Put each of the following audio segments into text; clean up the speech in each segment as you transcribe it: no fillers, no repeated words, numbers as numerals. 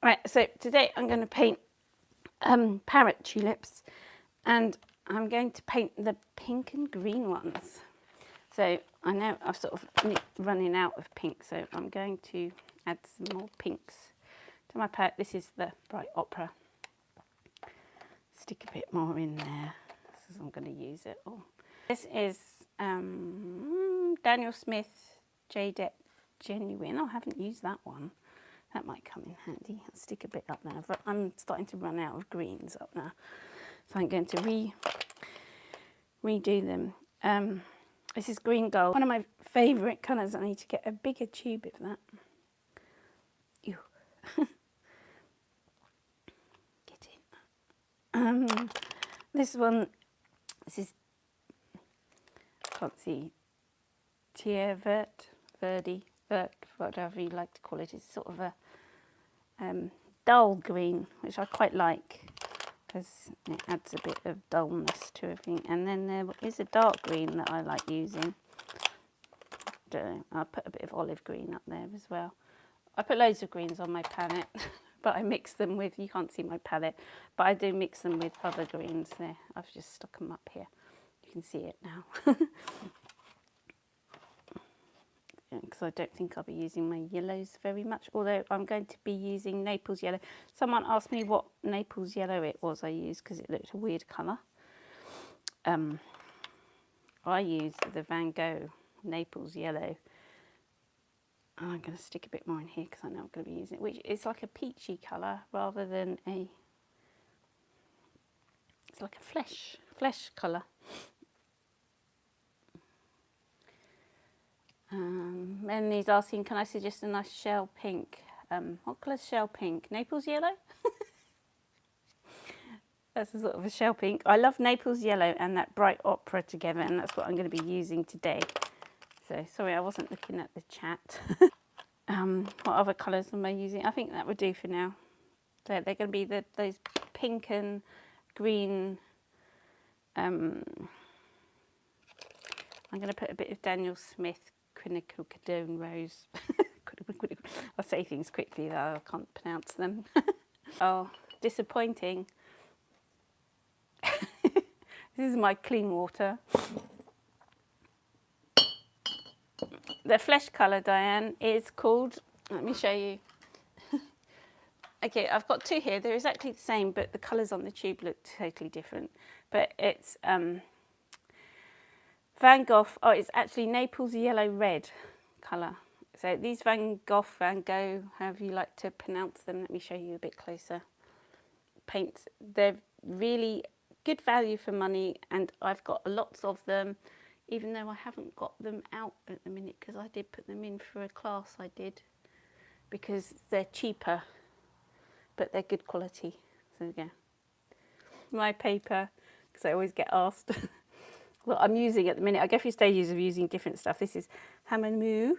Right, so today I'm going to paint parrot tulips, and I'm going to paint the pink and green ones. So I know I've sort of running out of pink, so I'm going to add some more pinks to my palette. This is the Bright Opera. Stick a bit more in there, because I'm going to use it all. This is Daniel Smith J-Dep Genuine. I haven't used that one. That might come in handy. I'll stick a bit up there. But I'm starting to run out of greens up now, so I'm going to redo them. This is green gold, one of my favourite colours. I need to get a bigger tube of that. Ew. Get in. This one, this is, can't see, Vert, whatever you like to call it. It's sort of a dull green, which I quite like because it adds a bit of dullness to everything. And then there is a dark green that I like using. I'll put a bit of olive green up there as well. I put loads of greens on my palette, but I mix them with, you can't see my palette, but I do mix them with other greens there. I've just stuck them up here. You can see it now. Because I don't think I'll be using my yellows very much, although I'm going to be using Naples yellow. Someone asked me what Naples yellow it was I used because it looked a weird colour. I use the Van Gogh Naples yellow. I'm going to stick a bit more in here because I know I'm going to be using it, which is like a peachy colour rather than a, it's like a flesh colour. And he's asking, can I suggest a nice shell pink? What colour is shell pink? Naples yellow? That's a sort of a shell pink. I love Naples yellow and that Bright Opera together, and that's what I'm going to be using today. So, sorry, I wasn't looking at the chat. What other colours am I using? I think that would do for now. So they're going to be those pink and green. I'm going to put a bit of Daniel Smith Quinacridone Rose. I'll say things quickly though, I can't pronounce them. Oh, disappointing. This is my clean water. The flesh colour, Diane, is called, let me show you. Okay, I've got two here. They're exactly the same, but the colours on the tube look totally different. But it's Van Gogh, oh, it's actually Naples yellow red colour. So these Van Gogh, however you like to pronounce them, let me show you a bit closer. Paints, they're really good value for money, and I've got lots of them, even though I haven't got them out at the minute because I did put them in for a class I did, because they're cheaper, but they're good quality. So there we go. My paper, because I always get asked. Well, I'm using at the minute, I go through stages of using different stuff. This is Hamamoo,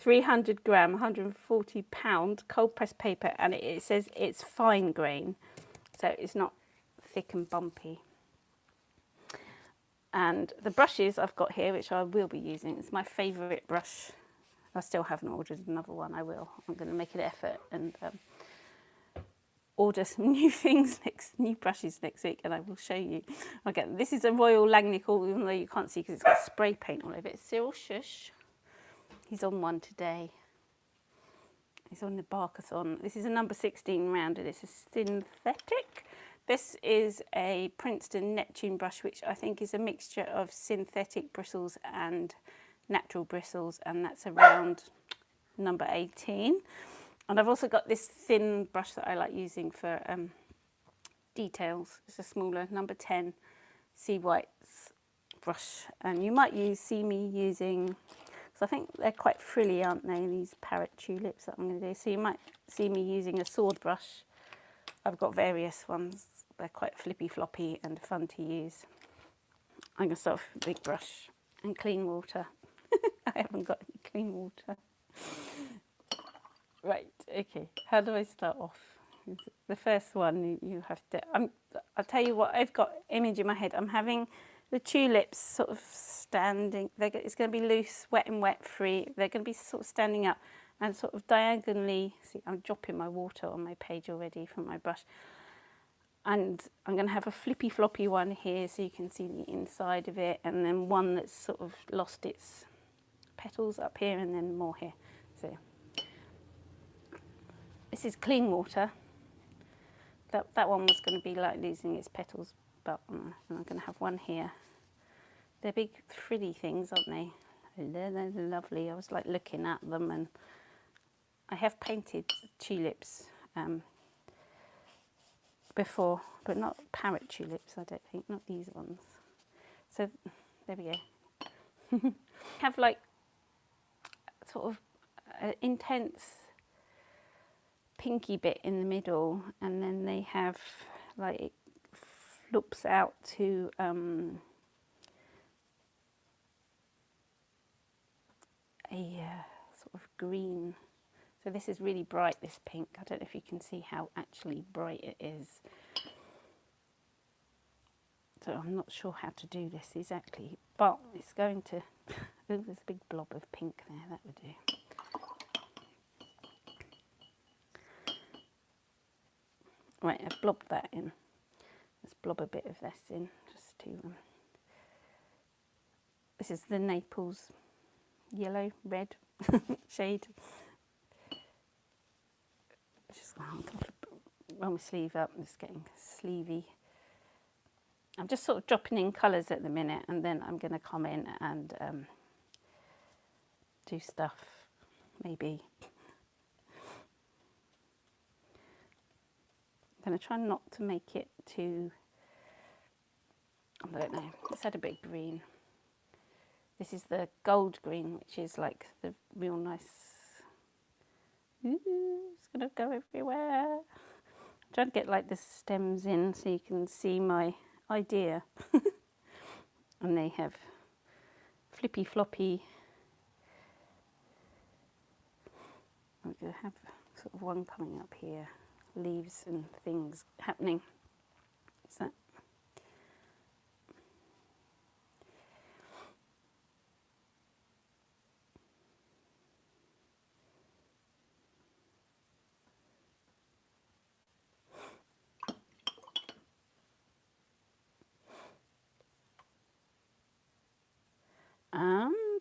300 gram, 140 pound cold pressed paper, and it says it's fine grain, so it's not thick and bumpy. And the brushes I've got here, which I will be using, it's my favourite brush. I still haven't ordered another one. I will. I'm going to make an effort and order some new things, new brushes next week, and I will show you. Okay, this is a Royal Langnickel, even though you can't see because it's got spray paint all over it. Cyril Shush, he's on one today. He's on the Barkathon. This is a number 16 rounder. This is synthetic. This is a Princeton Neptune brush, which I think is a mixture of synthetic bristles and natural bristles, and that's around number 18. And I've also got this thin brush that I like using for details. It's a smaller number 10 Sea Whites brush, and you might see me using, because I think they're quite frilly, aren't they, these parrot tulips that I'm going to do. So you might see me using a sword brush. I've got various ones. They're quite flippy floppy and fun to use. I'm going to start with a big brush and clean water. I haven't got any clean water. Right, okay, how do I start off? The first one, you have to, I'll tell you what, I've got image in my head. I'm having the tulips sort of standing, it's going to be loose, wet and wet free. They're going to be sort of standing up, and sort of diagonally, see I'm dropping my water on my page already from my brush, and I'm going to have a flippy floppy one here so you can see the inside of it, and then one that's sort of lost its petals up here, and then more here. So this is clean water. That one was going to be like losing its petals, but and I'm going to have one here. They're big frilly things, aren't they? They're lovely. I was like looking at them, and I have painted tulips before, but not parrot tulips, I don't think, not these ones. So there we go. Have like sort of an intense pinky bit in the middle, and then they have like it flips out to a sort of green. So this is really bright, this pink. I don't know if you can see how actually bright it is. So I'm not sure how to do this exactly, but it's going to, oh, there's a big blob of pink there, that would do. Right, I've blobbed that in. Let's blob a bit of this in, just to, this is the Naples yellow, red shade. Just roll my sleeve up, it's getting sleevey. I'm just sort of dropping in colours at the minute, and then I'm going to come in and do stuff, maybe. I'm going to try not to make it too, I don't know, let's add a bit of green. This is the gold green, which is like the real nice, ooh, it's going to go everywhere. I'm trying to get like the stems in so you can see my idea. And they have flippy floppy. I'm going to have sort of one coming up here, leaves and things happening. So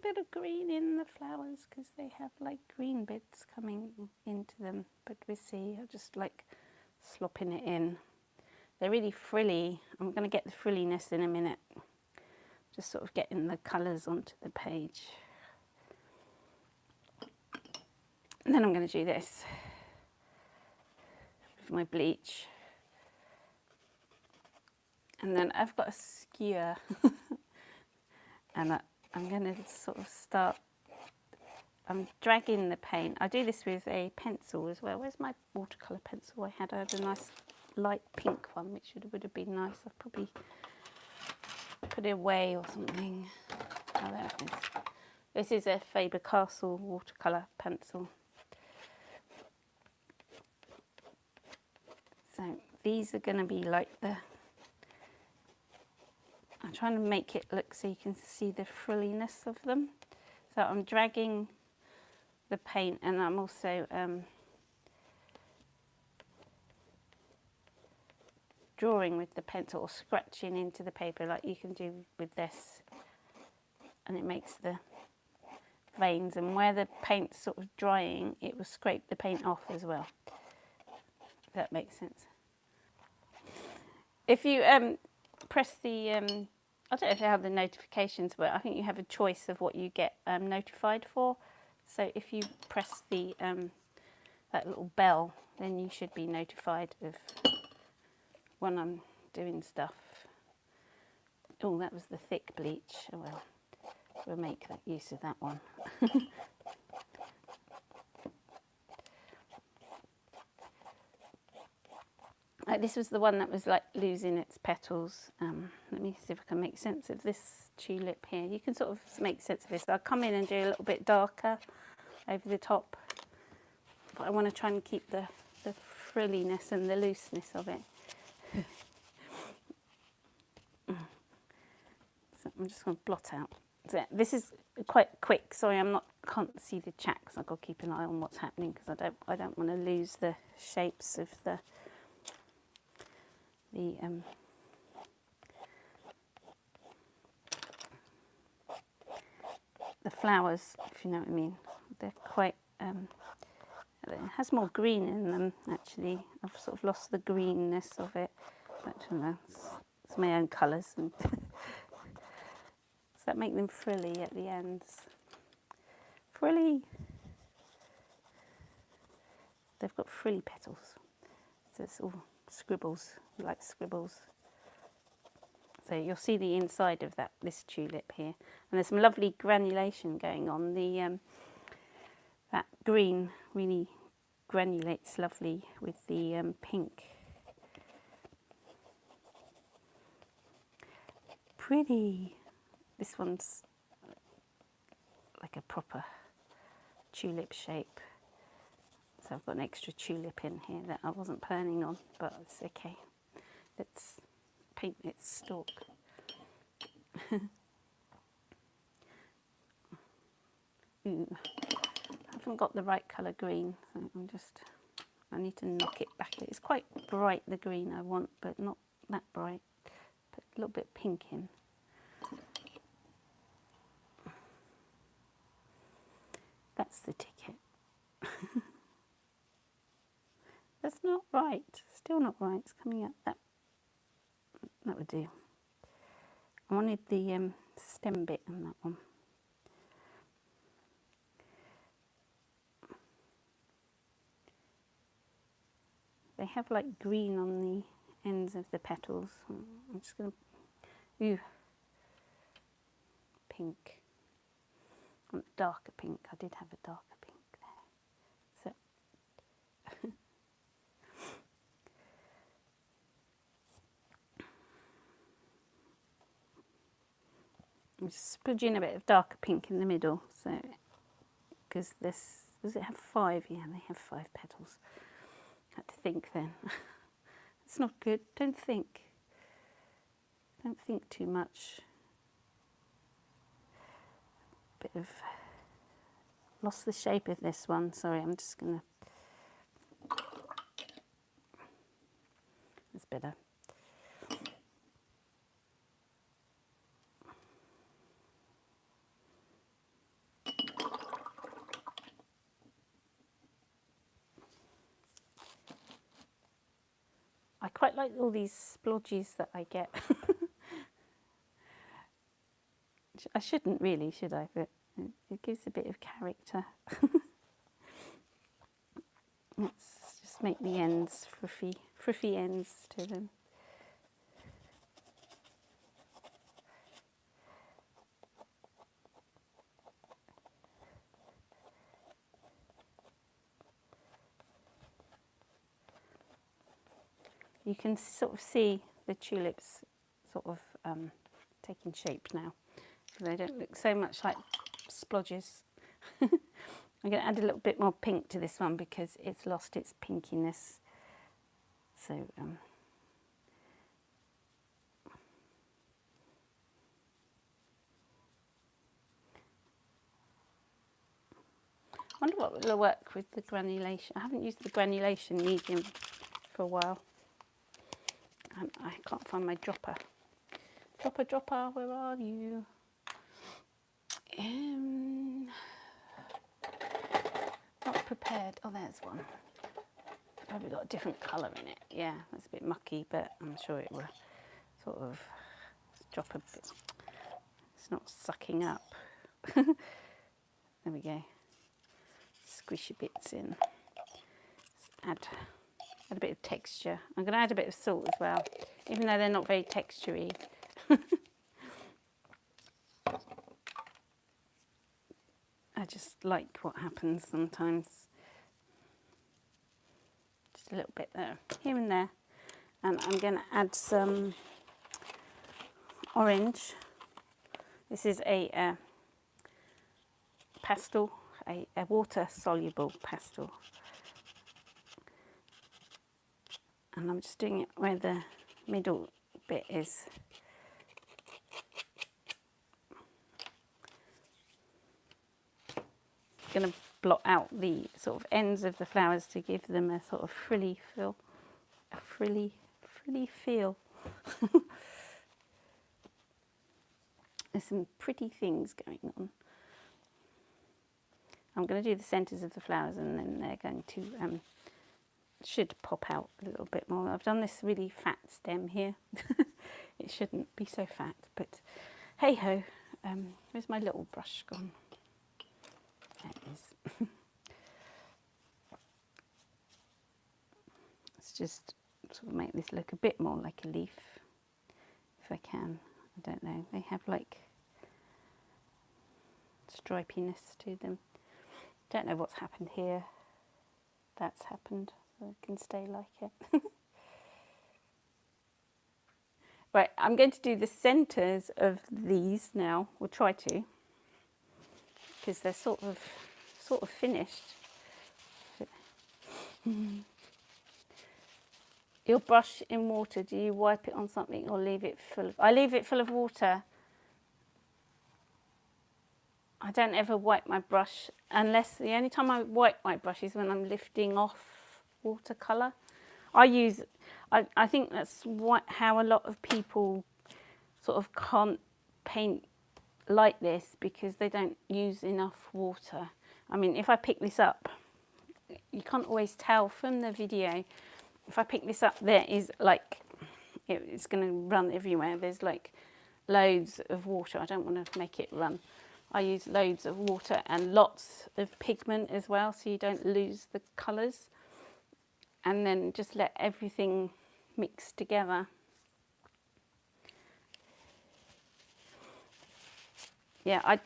bit of green in the flowers because they have like green bits coming into them, but we'll see. I'll just like slopping it in. They're really frilly. I'm going to get the frilliness in a minute. Just sort of getting the colours onto the page. And then I'm going to do this with my bleach. And then I've got a skewer and I'm going to sort of start, I'm dragging the paint. I do this with a pencil as well. Where's my watercolour pencil? I had a nice light pink one, which would have been nice. I've probably put it away or something. Oh, there it is. This is a Faber-Castell watercolour pencil. So these are going to be like the, I'm trying to make it look so you can see the frilliness of them. So I'm dragging the paint, and I'm also drawing with the pencil or scratching into the paper like you can do with this. And it makes the veins, and where the paint's sort of drying, it will scrape the paint off as well. If that makes sense. If you press the, I don't know how the notifications work. I think you have a choice of what you get notified for. So if you press the that little bell, then you should be notified of when I'm doing stuff. Oh, that was the thick bleach. Oh well, we'll make that use of that one. This was the one that was like losing its petals. Let me see if I can make sense of this tulip here. You can sort of make sense of this. I'll come in and do a little bit darker over the top, but I want to try and keep the frilliness and the looseness of it. So I'm just going to blot out So this is quite quick. Sorry, can't see the chat because I've got to keep an eye on what's happening because I don't want to lose the shapes of the flowers, if you know what I mean. They're quite, it has more green in them actually. I've sort of lost the greenness of it. But I don't know, it's my own colours. And does that make them frilly at the ends? Frilly! They've got frilly petals. So it's all scribbles, like scribbles. So you'll see the inside of this tulip here. And there's some lovely granulation going on. That green really granulates lovely with the pink. Pretty. This one's like a proper tulip shape. So I've got an extra tulip in here that I wasn't planning on, but it's okay. Let's paint its stalk. Ooh, I haven't got the right colour green, so I need to knock it back. It's quite bright, the green I want, but not that bright. Put a little bit of pink in. That's the ticket. That's not right. Still not right. It's coming up. That would do. I wanted the stem bit on that one. They have like green on the ends of the petals. I'm just going to... Ooh. Pink. I want darker pink. I did have a darker pink there. So... I'm just splodging a bit of darker pink in the middle, so because this, does it have 5? Yeah, they have 5 petals. Had to think then. It's not good. Don't think. Don't think too much. Bit of lost the shape of this one. Sorry, I'm just gonna. That's better. I quite like all these splodges that I get. I shouldn't really, should I? But it gives a bit of character. Let's just make the ends fruffy ends to them. You can sort of see the tulips sort of taking shape now. They don't look so much like splodges. I'm going to add a little bit more pink to this one because it's lost its pinkiness. So I wonder what will work with the granulation. I haven't used the granulation medium for a while. I can't find my dropper. Dropper, where are you? Not prepared. Oh, there's one. Probably got a different colour in it. Yeah, that's a bit mucky, but I'm sure it will sort of drop a bit. It's not sucking up. There we go. Squishy bits in. Add a bit of texture. I'm going to add a bit of salt as well, even though they're not very textury. I just like what happens sometimes. Just a little bit there, here and there. And I'm going to add some orange. This is a pastel, a water-soluble pastel. And I'm just doing it where the middle bit is. going to blot out the sort of ends of the flowers to give them a sort of frilly feel. A frilly feel. There's some pretty things going on. I'm going to do the centres of the flowers, and then they're going to should pop out a little bit more. I've done this really fat stem here. It shouldn't be so fat, but hey ho. Where's my little brush gone? There it is. Let's just sort of make this look a bit more like a leaf, if I can. I don't know. They have like stripiness to them. Don't know what's happened here. That's happened. So it can stay like it. Right, I'm going to do the centres of these now. We'll try to, because they're sort of finished. Your brush in water, do you wipe it on something or leave it full of... I leave it full of water. I don't ever wipe my brush, unless the only time I wipe my brush is when I'm lifting off watercolour. I think that's how a lot of people sort of can't paint like this, because they don't use enough water. I mean, if I pick this up, you can't always tell from the video. If I pick this up, there is like, it's going to run everywhere. There's like loads of water. I don't want to make it run. I use loads of water and lots of pigment as well, so you don't lose the colours. And then just let everything mix together. Yeah, I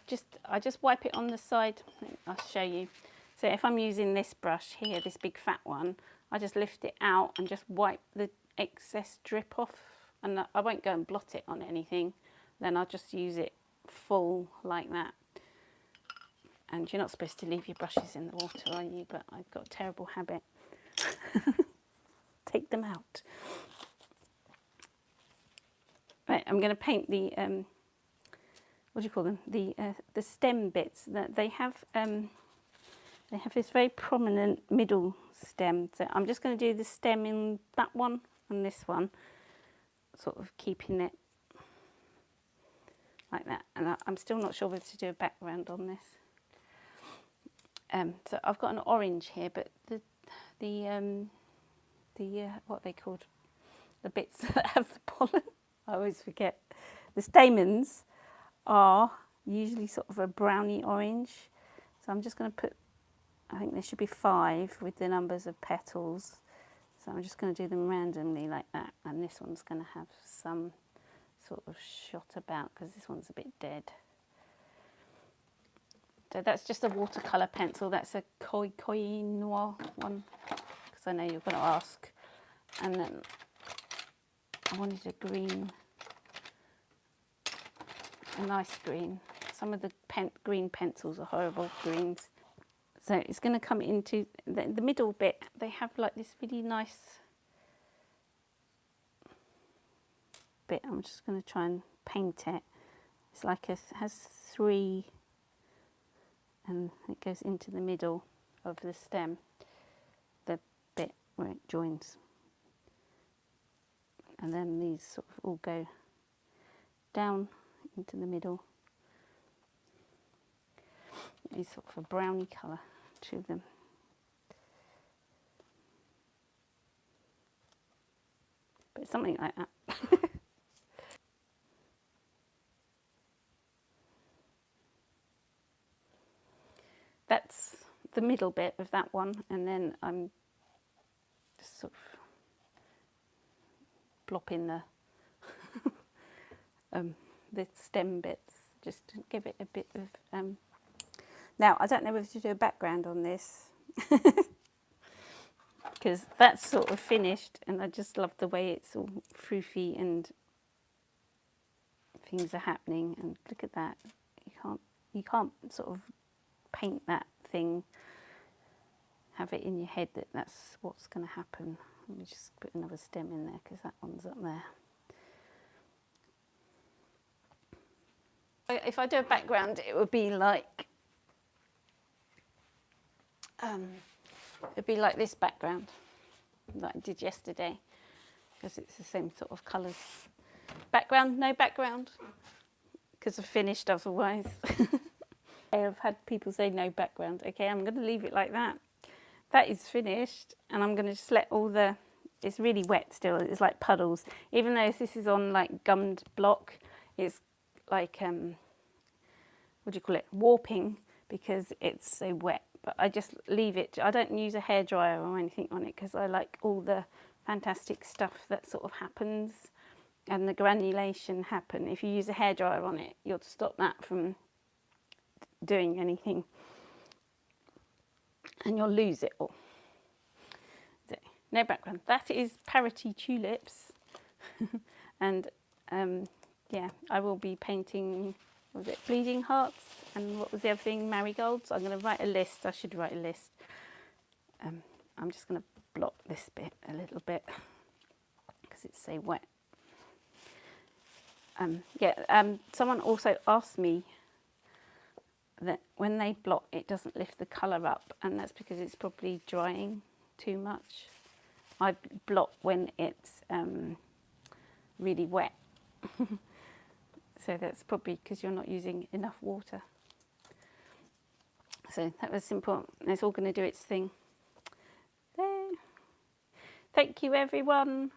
just wipe it on the side. I'll show you. So if I'm using this brush here, this big fat one, I just lift it out and just wipe the excess drip off, and I won't go and blot it on anything. Then I'll just use it full like that. And you're not supposed to leave your brushes in the water, are you? But I've got a terrible habit. Take them out. Right, I'm going to paint the what do you call them? The stem bits. That they have this very prominent middle stem. So I'm just going to do the stem in that one and this one, sort of keeping it like that. And I'm still not sure whether to do a background on this. So I've got an orange here, but the what are they called? The bits that have the pollen. I always forget. The stamens are usually sort of a browny orange. So I'm just going to put, I think there should be 5 with the numbers of petals. So I'm just going to do them randomly like that. And this one's going to have some sort of shot about, because this one's a bit dead. So that's just a watercolour pencil. That's a Koi Noir one, because I know you're going to ask. And then I wanted a green, a nice green. Some of the green pencils are horrible greens. So it's going to come into the middle bit. They have like this really nice bit. I'm just going to try and paint it. It's like it has 3, and it goes into the middle of the stem, the bit where it joins. And then these sort of all go down into the middle. It's sort of a browny colour to them. But something like that. That's the middle bit of that one, and then I'm just sort of plopping the stem bits, just to give it a bit of... Now, I don't know whether to do a background on this, because that's sort of finished, and I just love the way it's all froofy and things are happening. And look at that. You can't sort of paint that thing, have it in your head that that's what's going to happen. Let me just put another stem in there, because that one's up there. If I do a background, it would be like It'd be like this background that I did yesterday, because it's the same sort of colours. Background, no background, because I've finished otherwise. I've had people say no background. Okay, I'm going to leave it like that. That is finished, and I'm going to just let all the, it's really wet still, it's like puddles. Even though this is on like gummed block, it's like, what do you call it, warping, because it's so wet. But I just leave it, I don't use a hairdryer or anything on it, because I like all the fantastic stuff that sort of happens, and the granulation happen. If you use a hairdryer on it, you'll stop that from doing anything, and you'll lose it all. So, no background. That is Parrot Tulips. And yeah, I will be painting, was it bleeding hearts, and what was the other thing, marigolds. I'm going to write a list. I should write a list. I'm just going to blot this bit a little bit because it's so wet. Someone also asked me that when they blot, it doesn't lift the colour up, and that's because it's probably drying too much. I blot when it's really wet. So that's probably because you're not using enough water. So that was simple. It's all going to do its thing. There. Thank you, everyone.